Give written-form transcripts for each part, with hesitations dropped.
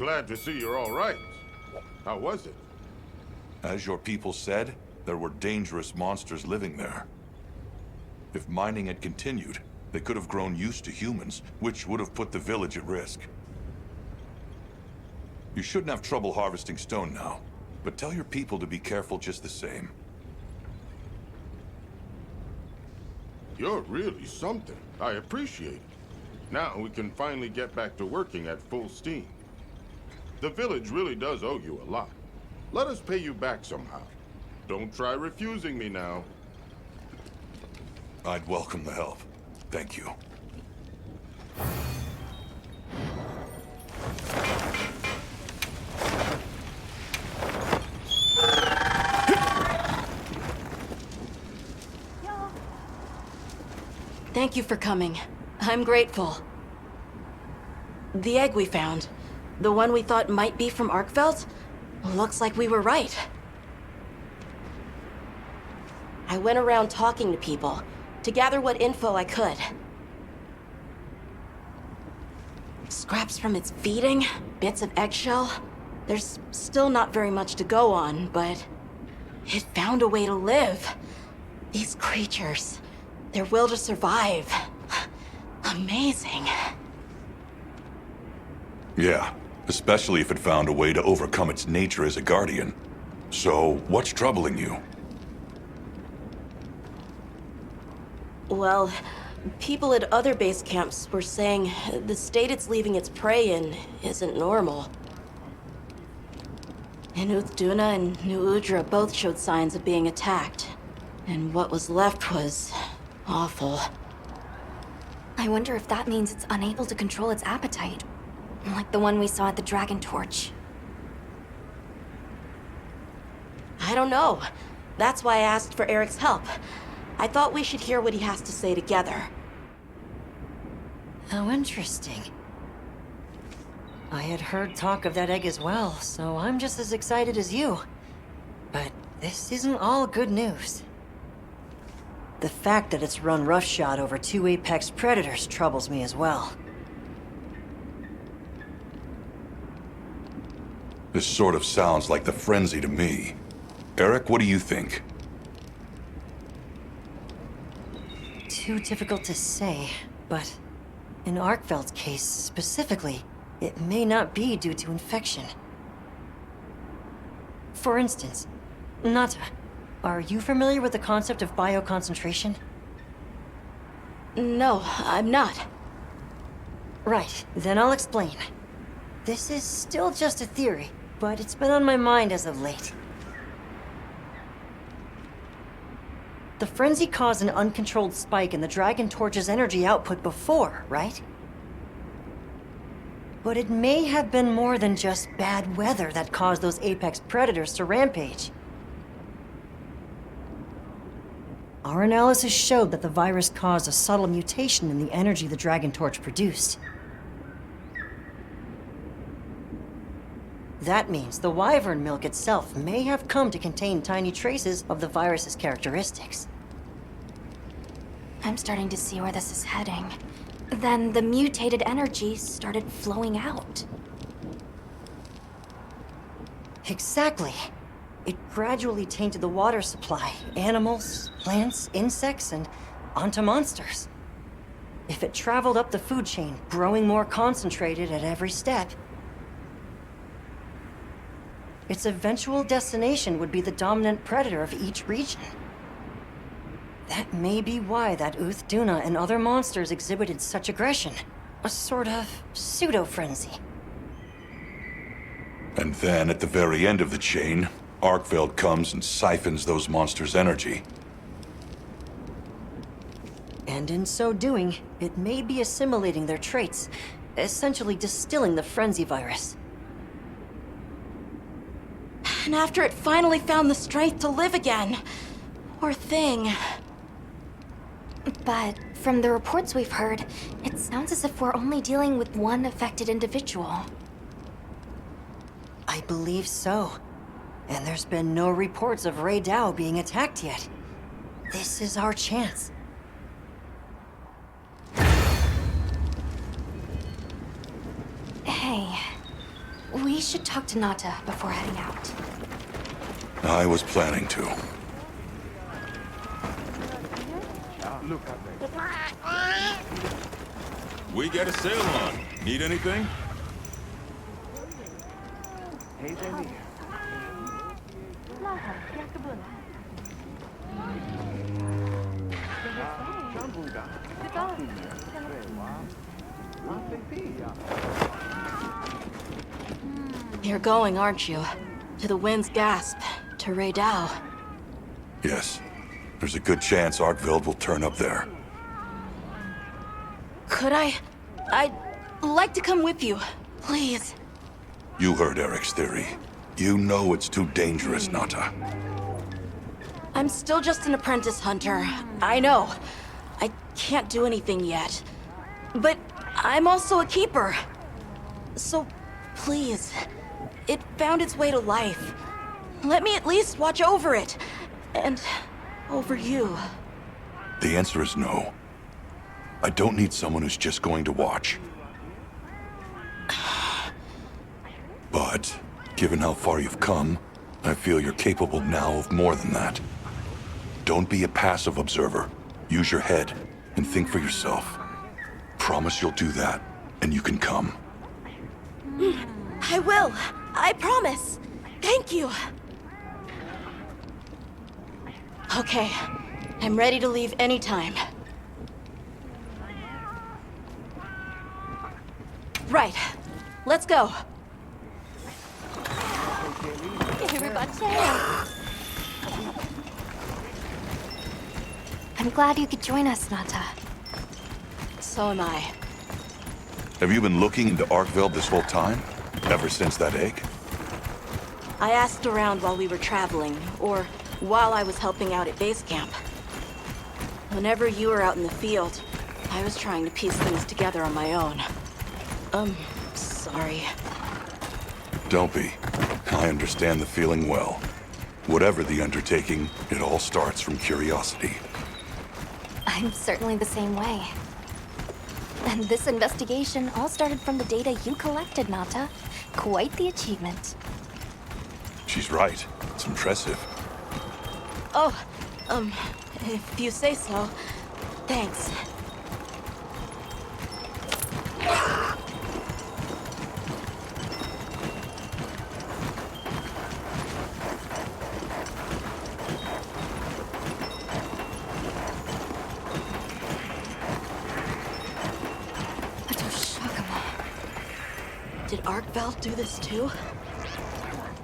glad to see you're all right. How was it? As your people said, there were dangerous monsters living there. If mining had continued, they could have grown used to humans, which would have put the village at risk. You shouldn't have trouble harvesting stone now, but tell your people to be careful just the same. You're really something. I appreciate it. Now we can finally get back to working at full steam. The village really does owe you a lot. Let us pay you back somehow. Don't try refusing me now. I'd welcome the help. Thank you. Thank you for coming. I'm grateful. The egg we found, the one we thought might be from ARKVELD, looks like we were right. I went around talking to people to gather what info I could. Scraps from its feeding, bits of eggshell. There's still not very much to go on, but it found a way to live. These creatures, their will to survive. Amazing. Yeah, especially if it found a way to overcome its nature as a guardian. So, what's troubling you? Well, people at other base camps were saying the state it's leaving its prey in isn't normal. Duna and New Udra both showed signs of being attacked, and what was left was awful. I wonder if that means it's unable to control its appetite, like the one we saw at the Dragon Torch. I don't know. That's why I asked for Eric's help. I thought we should hear what he has to say together. How interesting. I had heard talk of that egg as well, so I'm just as excited as you. But this isn't all good news. The fact that it's run roughshod over 2 apex predators troubles me as well. This sort of sounds like the frenzy to me. Eric, what do you think? Too difficult to say, but in ARKVELD's case specifically, it may not be due to infection. For instance, Nata, are you familiar with the concept of bioconcentration? No, I'm not. Right, then I'll explain. This is still just a theory, but it's been on my mind as of late. The frenzy caused an uncontrolled spike in the Dragon Torch's energy output before, right? But it may have been more than just bad weather that caused those apex predators to rampage. Our analysis showed that the virus caused a subtle mutation in the energy the Dragon Torch produced. That means the wyvern milk itself may have come to contain tiny traces of the virus's characteristics. I'm starting to see where this is heading. Then the mutated energy started flowing out. Exactly. It gradually tainted the water supply, animals, plants, insects, and onto monsters. If it traveled up the food chain, growing more concentrated at every step, its eventual destination would be the dominant predator of each region. That may be why that Duna and other monsters exhibited such aggression. A sort of pseudo-frenzy. And then, at the very end of the chain, ARKVELD comes and siphons those monsters' energy. And in so doing, it may be assimilating their traits, essentially distilling the frenzy virus. And after it finally found the strength to live again, poor thing. But from the reports we've heard, it sounds as if we're only dealing with one affected individual. I believe so. And there's been no reports of Rey Dao being attacked yet. This is our chance. Hey, We should talk to Nata before heading out. I was planning to. We got a sale on. Need anything? You're going, aren't you? To the Wind's Gasp, to Raydao. Yes. There's a good chance ARKVELD will turn up there. Could I'd like to come with you, please. You heard Eric's theory. You know it's too dangerous, Nata. I'm still just an apprentice hunter. I know. I can't do anything yet. But I'm also a keeper. So, please. It found its way to life. Let me at least watch over it. And over you. The answer is no. I don't need someone who's just going to watch. But, given how far you've come, I feel you're capable now of more than that. Don't be a passive observer. Use your head and think for yourself. Promise you'll do that, and you can come. I will. I promise. Thank you. Okay. I'm ready to leave anytime. Right. Let's go. I'm glad you could join us, Nata. So am I. Have you been looking into ARKVELD this whole time? Ever since that egg? I asked around while we were traveling, or while I was helping out at base camp. Whenever you were out in the field, I was trying to piece things together on my own. Sorry. Don't be. I understand the feeling well. Whatever the undertaking, it all starts from curiosity. I'm certainly the same way. And this investigation all started from the data you collected, Nata. Quite the achievement. She's right. It's impressive. Oh, if you say so. Thanks. Did ARKVELD do this too?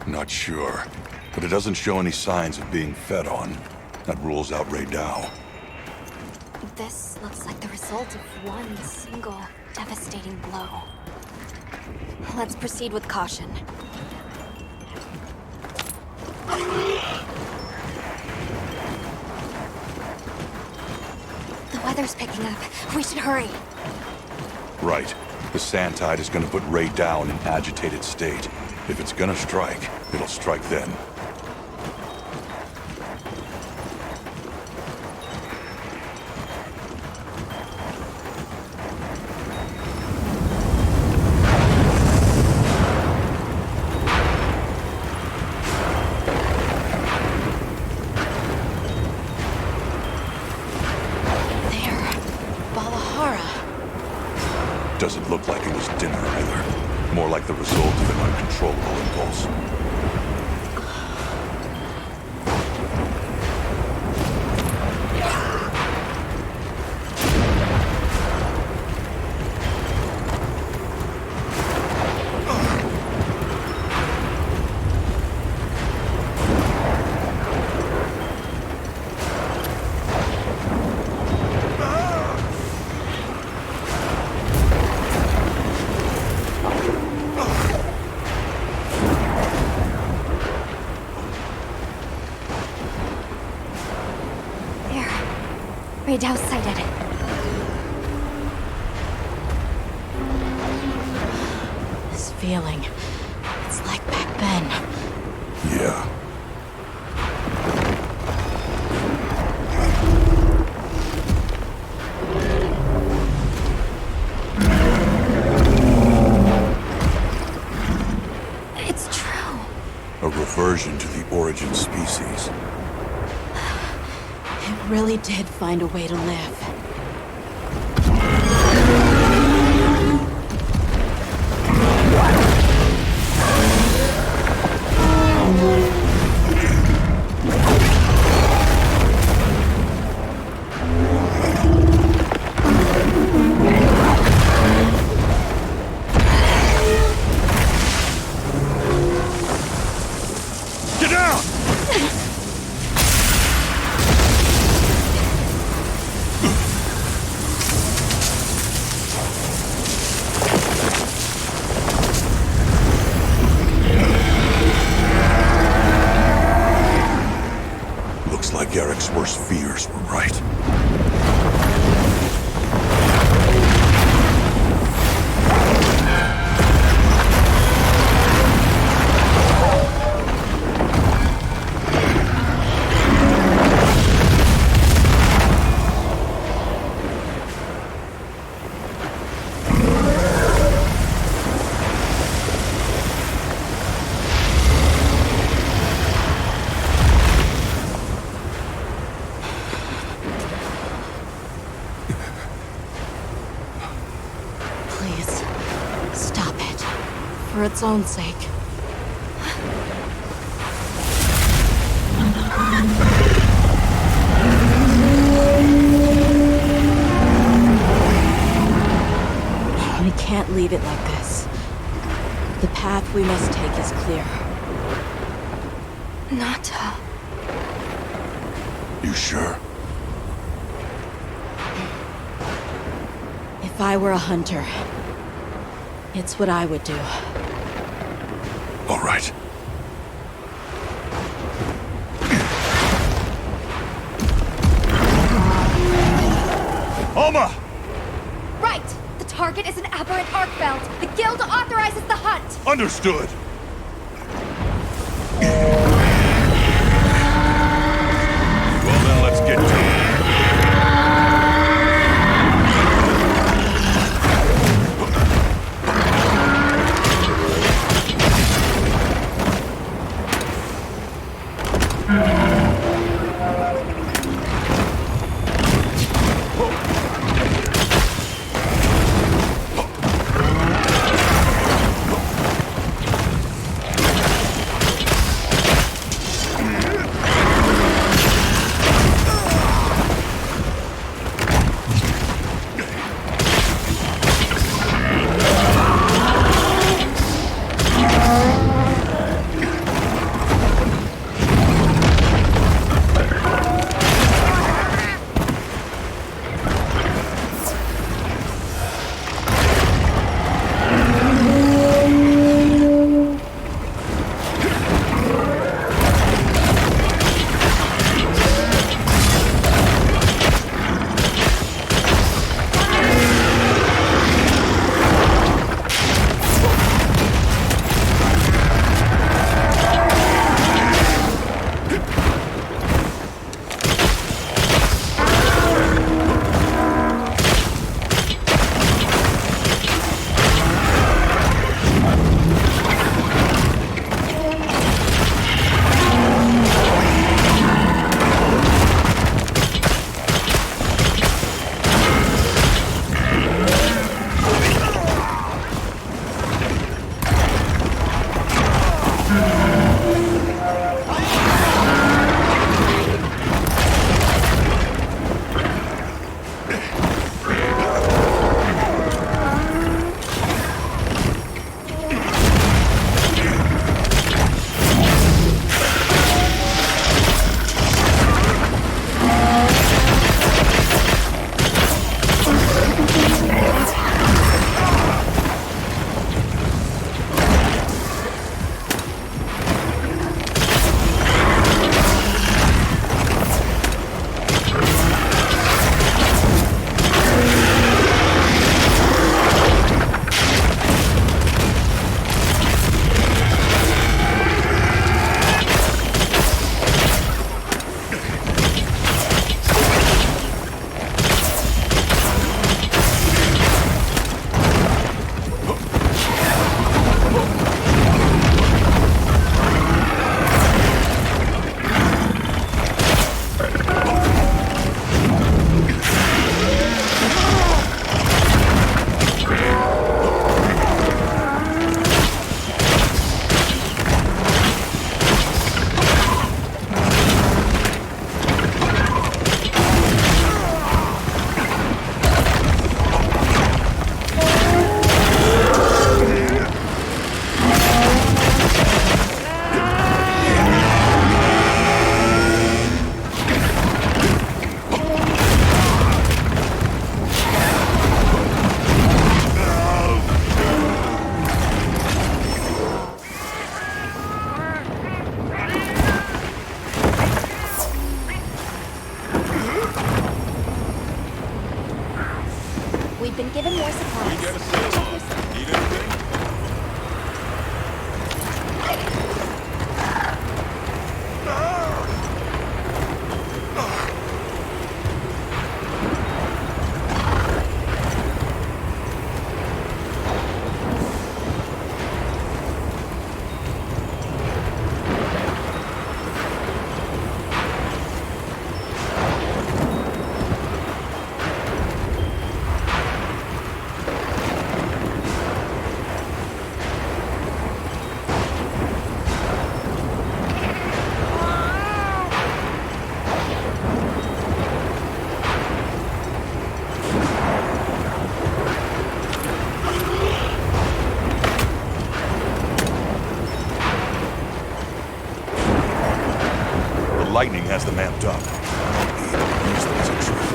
Not sure, but it doesn't show any signs of being fed on. That rules out Raydao. This looks like the result of one single devastating blow. Let's proceed with caution. The weather's picking up. We should hurry. Right. The sand tide is gonna put Raydao in an agitated state. If it's gonna strike, it'll strike then. Doesn't look like it was dinner either. More like the result of an uncontrollable impulse. Raydao sighted. This feeling, it's like back then. Yeah. aversion to the origin species. It really did find a way to live. Get down! Looks like Eric's worst fears were right. Please, stop it. For its own sake. We can't leave it like this. The path we must take is clear. Nata. You sure? If I were a hunter, it's what I would do. All right. Alma! Right! The target is an aberrant ARKVELD. The guild authorizes the hunt! Understood! Well then, let's get to it. been given more supplies. We got a sale on. Need anything? Lightning has them amped up. Use them as a trap.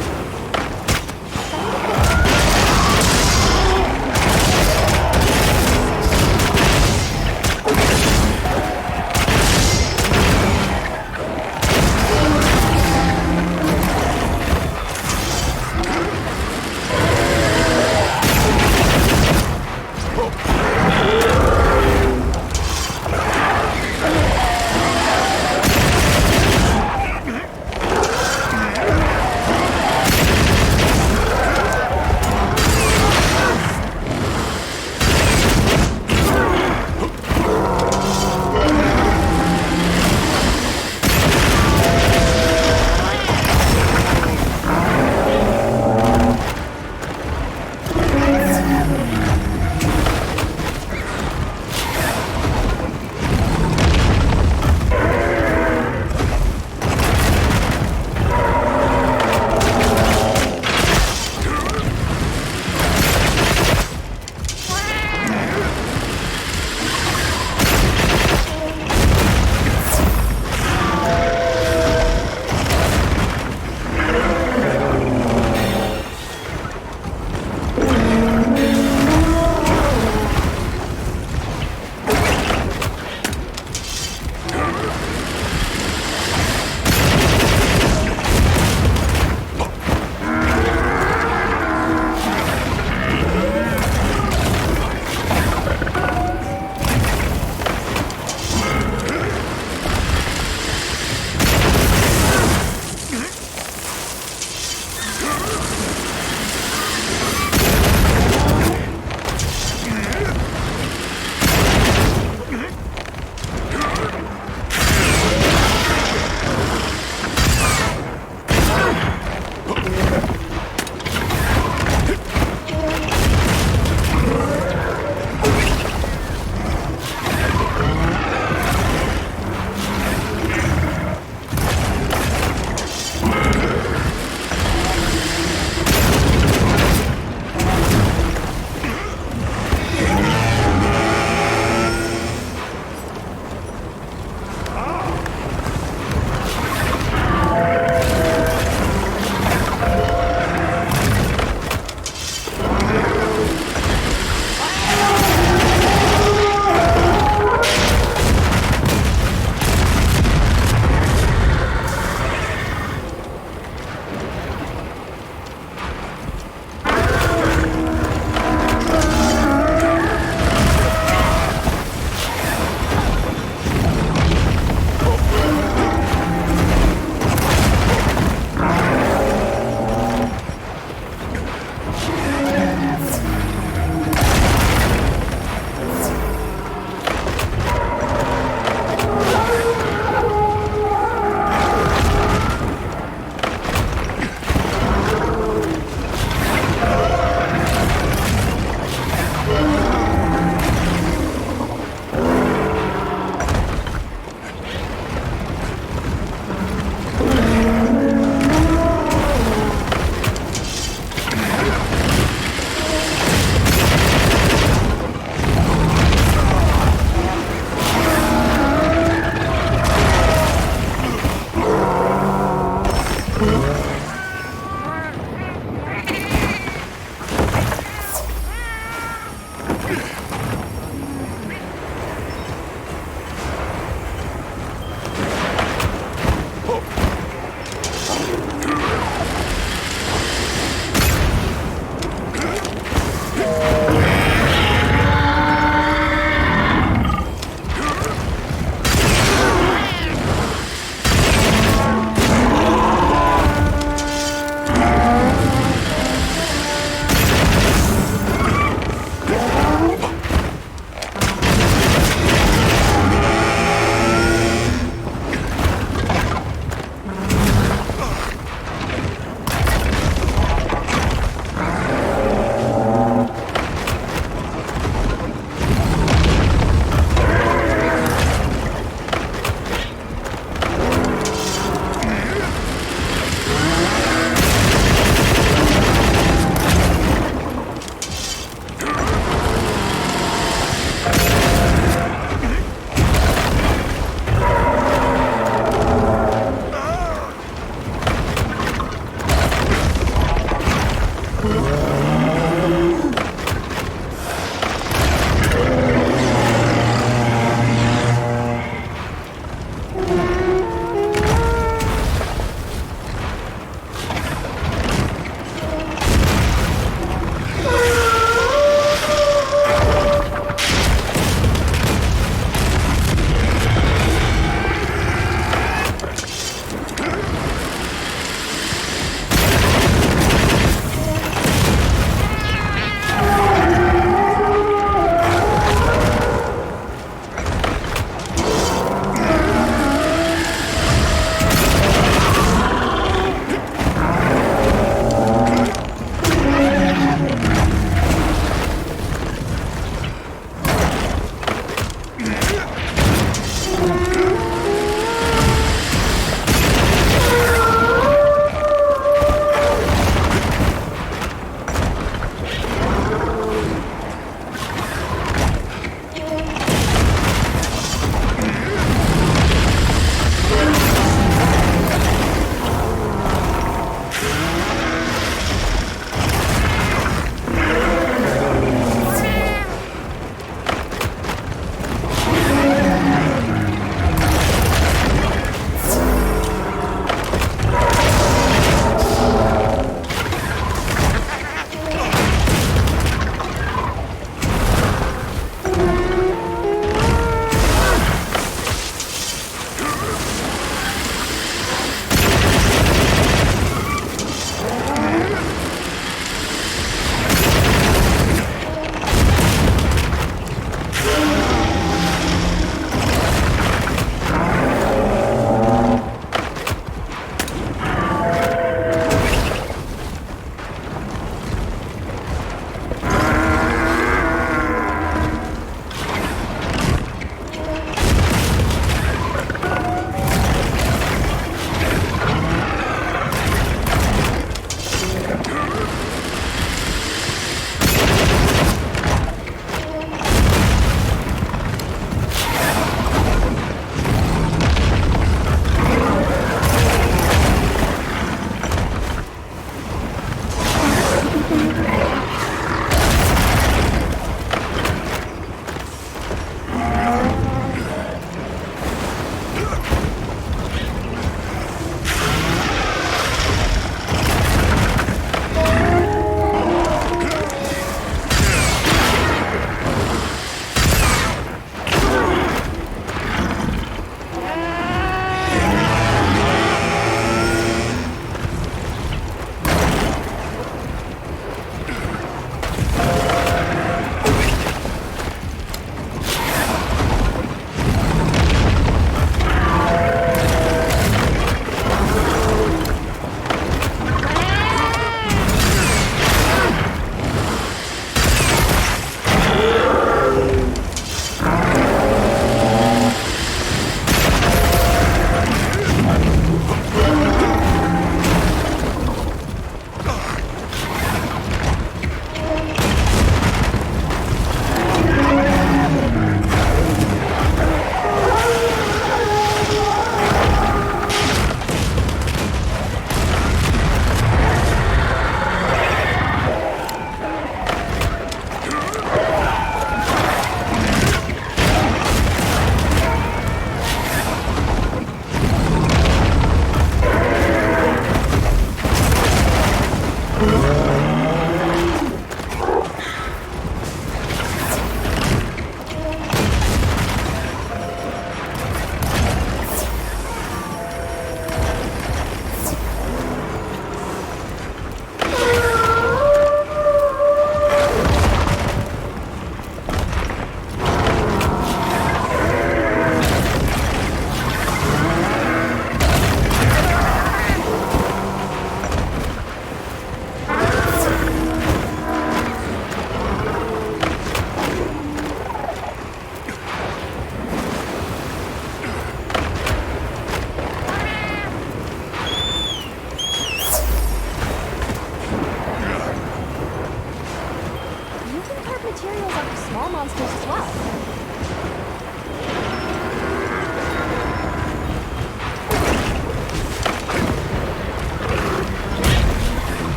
materials are for small monsters as well.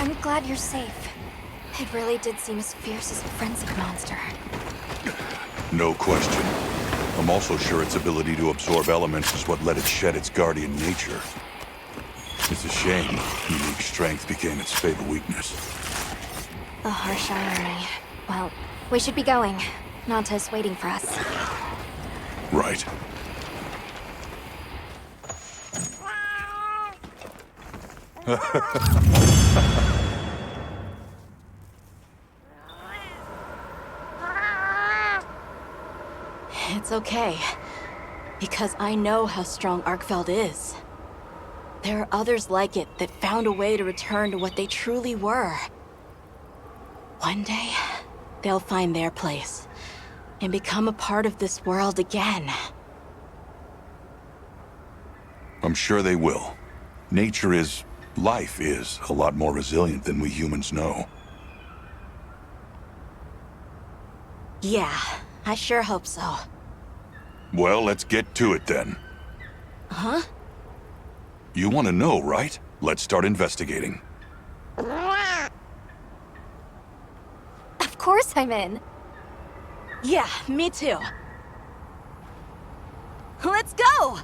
I'm glad you're safe. It really did seem as fierce as a frenzied monster. No question. I'm also sure its ability to absorb elements is what let it shed its guardian nature. It's a shame unique strength became its fatal weakness. The harsh irony. Well, we should be going. Nanta's waiting for us. Right. It's okay. Because I know how strong ARKVELD is. There are others like it that found a way to return to what they truly were. One day, they'll find their place and become a part of this world again. I'm sure they will. Life is a lot more resilient than we humans know. Yeah, I sure hope so. Well, let's get to it then. Huh? You want to know, right? Let's start investigating. Of course I'm in. Yeah, me too. Let's go!